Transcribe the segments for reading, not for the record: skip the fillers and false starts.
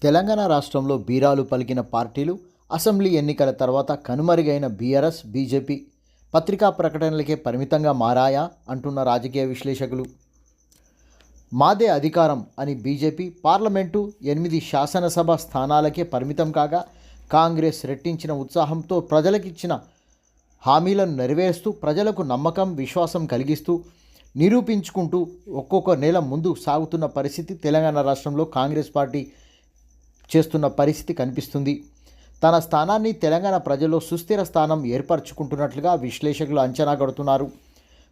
తెలంగాణ రాష్ట్రంలో బీరాలు పలికిన పార్టీలు అసెంబ్లీ ఎన్నికల తర్వాత కనుమరుగైన బీఆర్ఎస్, బీజేపీ పత్రికా ప్రకటనలకే పరిమితంగా మారాయా అంటున్న రాజకీయ విశ్లేషకులు. మాదే అధికారం అని బీజేపీ పార్లమెంటు 8 శాసనసభ స్థానాలకే పరిమితం కాగా, కాంగ్రెస్ రెట్టించిన ఉత్సాహంతో ప్రజలకిచ్చిన హామీలను నెరవేరుస్తూ ప్రజలకు నమ్మకం, విశ్వాసం కలిగిస్తూ నిరూపించుకుంటూ ఒక్కొక్క నెల ముందు సాగుతున్న పరిస్థితి తెలంగాణ రాష్ట్రంలో కాంగ్రెస్ పార్టీ చేస్తున్న పరిస్థితి కనిపిస్తుంది. తన స్థానాన్ని తెలంగాణ ప్రజల్లో సుస్థిర స్థానం ఏర్పరచుకుంటున్నట్లుగా విశ్లేషకులు అంచనా కడుతున్నారు.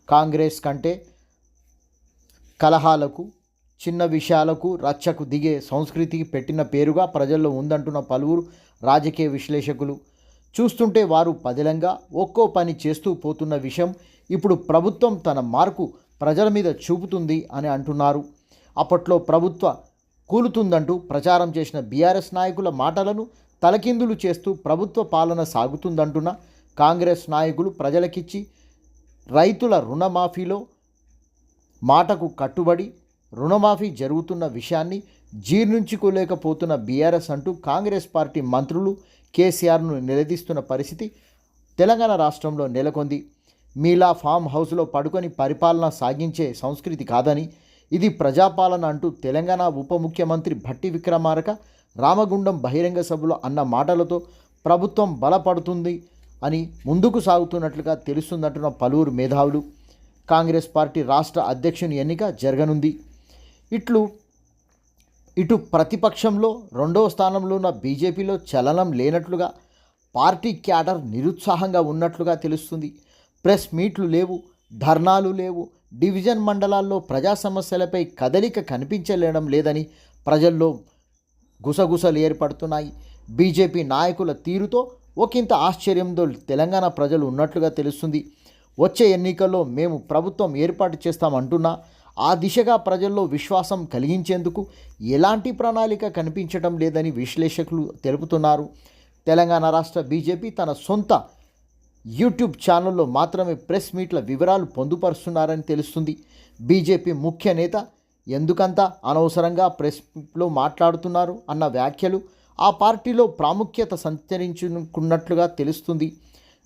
కాంగ్రెస్ కంటే కలహాలకు, చిన్న విషయాలకు రచ్చకు దిగే సంస్కృతికి పెట్టిన పేరుగా ప్రజల్లో ఉందంటున్న పలువురు రాజకీయ విశ్లేషకులు. చూస్తుంటే వారు పదిలంగా ఒక్కో పని చేస్తూ పోతున్న విషయం ఇప్పుడు ప్రభుత్వం తన మార్కు ప్రజల మీద చూపుతుంది అని అంటున్నారు. అప్పట్లో ప్రభుత్వ కూలుతుందంటూ ప్రచారం చేసిన బీఆర్ఎస్ నాయకుల మాటలను తలకిందులు చేస్తూ ప్రభుత్వ పాలన సాగుతుందంటున్న కాంగ్రెస్ నాయకులు ప్రజలకిచ్చి రైతుల రుణమాఫీలో మాటకు కట్టుబడి రుణమాఫీ జరుగుతున్న విషయాన్ని జీర్ణించుకోలేకపోతున్న బీఆర్ఎస్ అంటూ కాంగ్రెస్ పార్టీ మంత్రులు కేసీఆర్ను నిలదీస్తున్న పరిస్థితి తెలంగాణ రాష్ట్రంలో నెలకొంది. మీలా ఫామ్ హౌస్లో పడుకొని పరిపాలన సాగించే సంస్కృతి కాదని, ఇది ప్రజాపాలన అంటూ తెలంగాణ ఉప ముఖ్యమంత్రి భట్టి విక్రమార్క రామగుండం బహిరంగ సభలో అన్న మాటలతో ప్రభుత్వం బలపడుతుంది అని ముందుకు సాగుతున్నట్లుగా తెలుస్తుందంటున్న పలువురు మేధావులు. కాంగ్రెస్ పార్టీ రాష్ట్ర అధ్యక్షుని ఎన్నిక జరగనుంది. ఇటు ప్రతిపక్షంలో 2వ స్థానంలో ఉన్న బీజేపీలో చలనం లేనట్లుగా, పార్టీ క్యాడర్ నిరుత్సాహంగా ఉన్నట్లుగా తెలుస్తుంది. ప్రెస్ మీట్లు లేవు, ధర్నాలు లేవు, డివిజన్ మండలాల్లో ప్రజా సమస్యలపై కదలిక కనిపించలేడం లేదని ప్రజల్లో గుసగుసలు ఏర్పడుతున్నాయి. బీజేపీ నాయకుల తీరుతో ఒకంత ఆశ్చర్యంతో తెలంగాణ ప్రజలు ఉన్నట్లుగా తెలుస్తుంది. వచ్చే ఎన్నికల్లో మేము ప్రభుత్వం ఏర్పాటు చేస్తామంటున్నా ఆ దిశగా ప్రజల్లో విశ్వాసం కలిగించేందుకు ఎలాంటి ప్రణాళిక కనిపించడం లేదని విశ్లేషకులు తెలుపుతున్నారు. తెలంగాణ రాష్ట్ర బీజేపీ తన సొంత యూట్యూబ్ ఛానల్లో మాత్రమే ప్రెస్ మీట్ల వివరాలు పొందుపరుస్తున్నారని తెలుస్తుంది. బీజేపీ ముఖ్య నేత ఎందుకంత అనవసరంగా ప్రెస్లో మాట్లాడుతున్నారు అన్న వ్యాఖ్యలు ఆ పార్టీలో ప్రాముఖ్యత సంతరించుకున్నట్లుగా తెలుస్తుంది.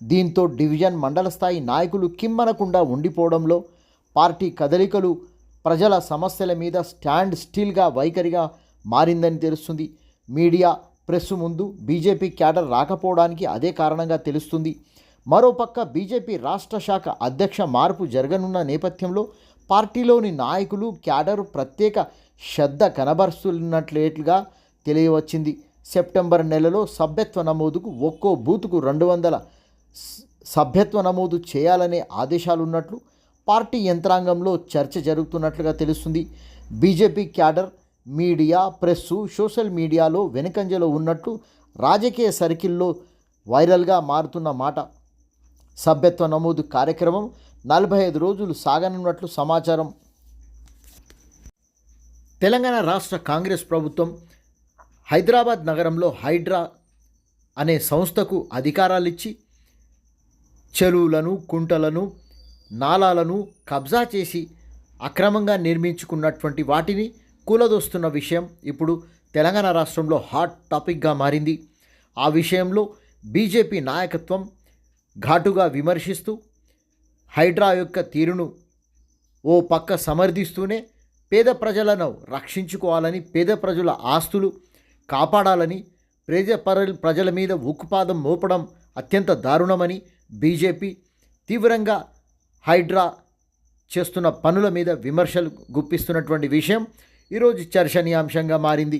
దీంతో డివిజన్ మండల స్థాయి నాయకులు కిమ్మనకుండా ఉండిపోవడంలో పార్టీ కదలికలు ప్రజల సమస్యల మీద స్టాండ్ స్టిల్గా వైఖరిగా మారిందని తెలుస్తుంది. మీడియా, ప్రెస్ ముందు బీజేపీ క్యాడర్ రాకపోవడానికి అదే కారణంగా తెలుస్తుంది. మరోపక్క బీజేపీ రాష్ట్ర శాఖ అధ్యక్ష మార్పు జరగనున్న నేపథ్యంలో పార్టీలోని నాయకులు, క్యాడరు ప్రత్యేక శ్రద్ధ కనబరుస్తున్నట్లుగా తెలియవచ్చింది. సెప్టెంబర్ నెలలో సభ్యత్వ నమోదుకు ఒక్కో బూతుకు 200 సభ్యత్వ నమోదు చేయాలనే ఆదేశాలున్నట్లు పార్టీ యంత్రాంగంలో చర్చ జరుగుతున్నట్లుగా తెలుస్తుంది. BJP cadre media, press, social మీడియాలో వెనుకంజలో ఉన్నట్లు రాజకీయ సర్కిల్లో వైరల్గా మారుతున్న మాట. సభ్యత్వ నమోదు కార్యక్రమం 45 రోజులు సాగనున్నట్లు సమాచారం. తెలంగాణ రాష్ట్ర కాంగ్రెస్ ప్రభుత్వం హైదరాబాద్ నగరంలో హైడ్రా అనే సంస్థకు అధికారాలిచ్చి చెరువులను, కుంటలను, నాలాలను కబ్జా చేసి అక్రమంగా నిర్మించుకున్నటువంటి వాటిని కూలదోస్తున్న విషయం ఇప్పుడు తెలంగాణ రాష్ట్రంలో హాట్ టాపిక్గా మారింది. ఆ విషయంలో బీజేపీ నాయకత్వం ఘాటుగా విమర్శిస్తూ హైడ్రా యొక్క తీరును ఓ పక్క సమర్థిస్తూనే పేద ప్రజలను రక్షించుకోవాలని, పేద ప్రజల ఆస్తులు కాపాడాలని, ప్రజల మీద ఉక్కుపాదం మోపడం అత్యంత దారుణమని బీజేపీ తీవ్రంగా హైడ్రా చేస్తున్న పనుల మీద విమర్శలు గుప్పిస్తున్నటువంటి విషయం ఈరోజు చర్చనీయాంశంగా మారింది.